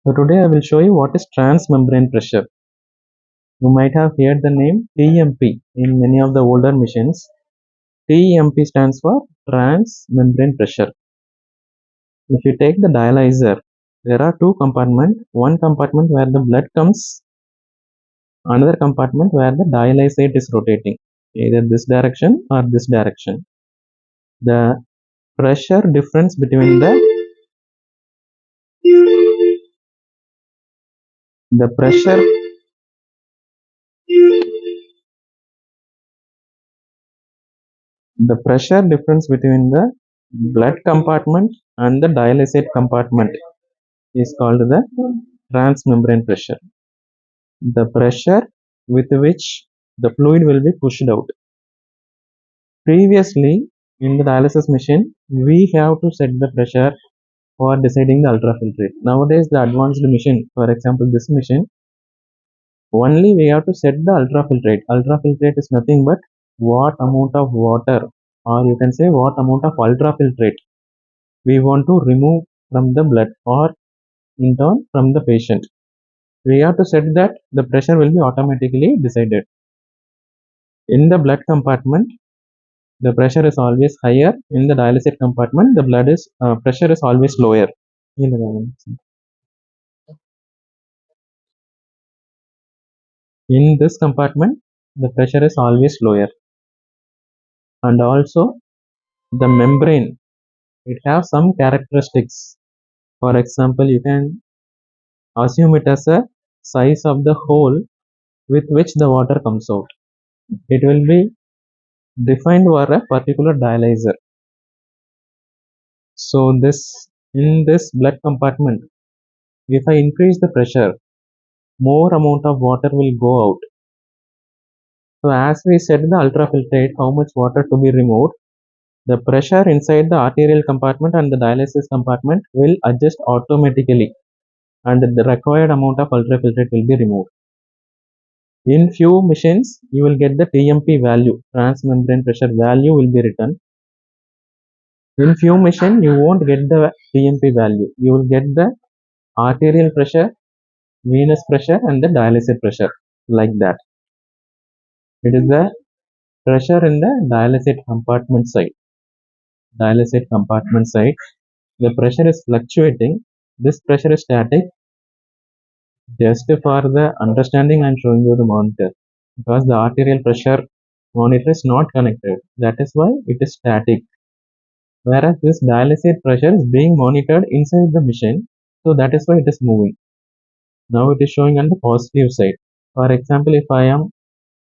So today I will show you what is transmembrane pressure. You might have heard the name TMP in many of the older machines. TMP stands for transmembrane pressure. If you take the dialyzer, there are two compartments. One compartment where the blood comes, another compartment where the dialysate is rotating, either this direction or this direction. The pressure difference between the pressure the pressure difference between the blood compartment and the dialysate compartment is called the transmembrane pressure. The pressure with which the fluid will be pushed out. Previously, in the dialysis machine, we have to set the pressure for deciding the ultrafiltrate. Nowadays, the advanced machine, for example, this machine, only we have to set the ultrafiltrate. Ultrafiltrate is nothing but what amount of water, or you can say what amount of ultrafiltrate we want to remove from the blood or in turn from the patient. We have to set that the pressure will be automatically decided. In the blood compartment, the pressure is always higher. In the dialysate compartment, the blood is pressure is always lower. In this compartment, the pressure is always lower, and also the membrane. It has some characteristics. For example, you can assume it as a size of the hole with which the water comes out. It will be defined for a particular dialyzer. So in this blood compartment, if I increase the pressure, more amount of water will go out. So as we set the ultrafiltrate, how much water to be removed, the pressure inside the arterial compartment and the dialysis compartment will adjust automatically, and the required amount of ultrafiltrate will be removed. In few machines, you will get the TMP value, transmembrane pressure value will be written. In few machine, you won't get the TMP value. You will get the arterial pressure, venous pressure, and the dialysis pressure, like that. It is the pressure in the dialysate compartment side. Dialysate compartment side, the pressure is fluctuating. This pressure is static. Just for the understanding, I am showing you the monitor because the arterial pressure monitor is not connected. That is why it is static. Whereas this dialysate pressure is being monitored inside the machine, so that is why it is moving. Now it is showing on the positive side. For example, if I am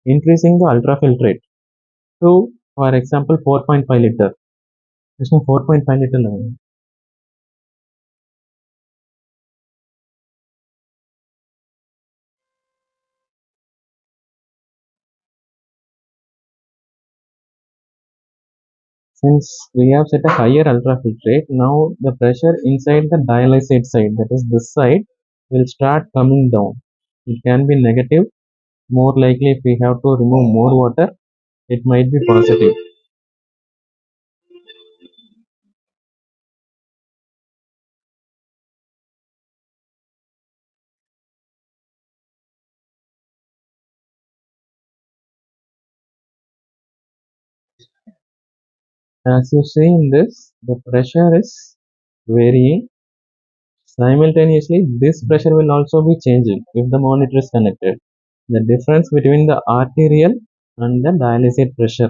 increasing the ultrafiltrate to, for example, 4.5 liter. There's no 4.5 liter level. Since we have set a higher ultrafiltrate, now the pressure inside the dialysate side, that is this side, will start coming down. It can be negative. More likely, if we have to remove more water, it might be positive. As you see in this, the pressure is varying. Simultaneously, this pressure will also be changing if the monitor is connected. The difference between the arterial and the dialysate pressure.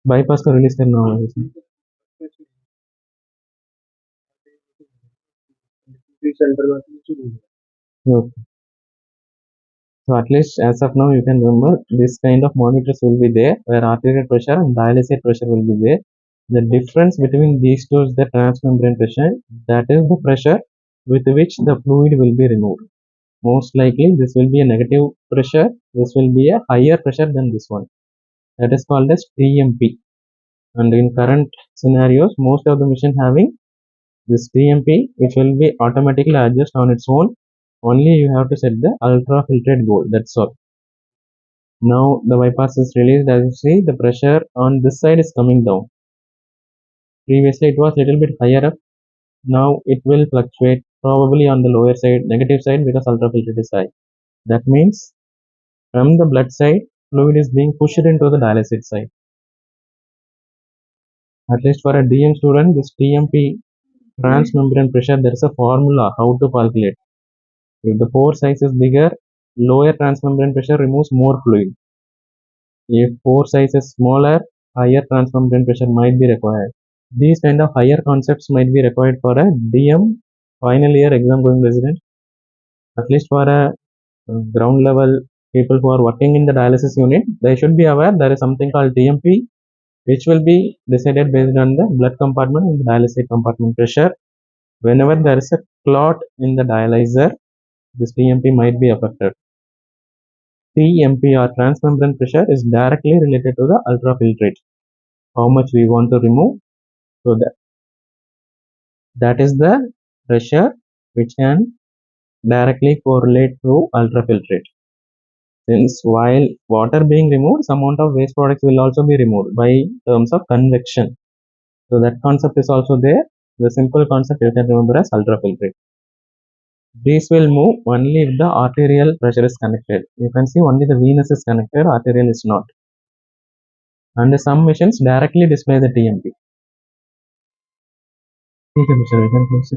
Bypass को release करना होगा इसमें. Okay. So at least as of now you can remember this kind of monitors will be there where arterial pressure and dialysate pressure will be there. The difference between these two is the transmembrane pressure. That is the pressure with which the fluid will be removed. Most likely this will be a negative pressure. This will be a higher pressure than this one. That is called as TMP. And in current scenarios, most of the machine having this TMP, which will be automatically adjust on its own. Only you have to set the ultrafiltrate goal. That's all. Now the bypass is released. As you see, the pressure on this side is coming down. Previously, it was little bit higher up. Now it will fluctuate probably on the lower side, negative side because ultrafiltrate is high. That means from the blood side, fluid is being pushed into the dialysis side. At least for a DM student, this TMP transmembrane pressure, there is a formula how to calculate. If the pore size is bigger, lower transmembrane pressure removes more fluid. If pore size is smaller, higher transmembrane pressure might be required. These kind of higher concepts might be required for a DM final year exam going resident. At least for a ground level people who are working in the dialysis unit, they should be aware there is something called TMP, which will be decided based on the blood compartment and the dialysis compartment pressure. Whenever there is a clot in the dialyzer, this TMP might be affected. TMP or transmembrane pressure is directly related to the ultrafiltrate. How much we want to remove. So that is the pressure which can directly correlate to ultrafiltrate. Since while water being removed, some amount of waste products will also be removed by terms of convection. So that concept is also there. The simple concept you can remember as ultrafiltrate. These will move only if the arterial pressure is connected. You can see only the venous is connected, arterial is not. And some machines directly display the TMP. Okay, Mr. We can close it.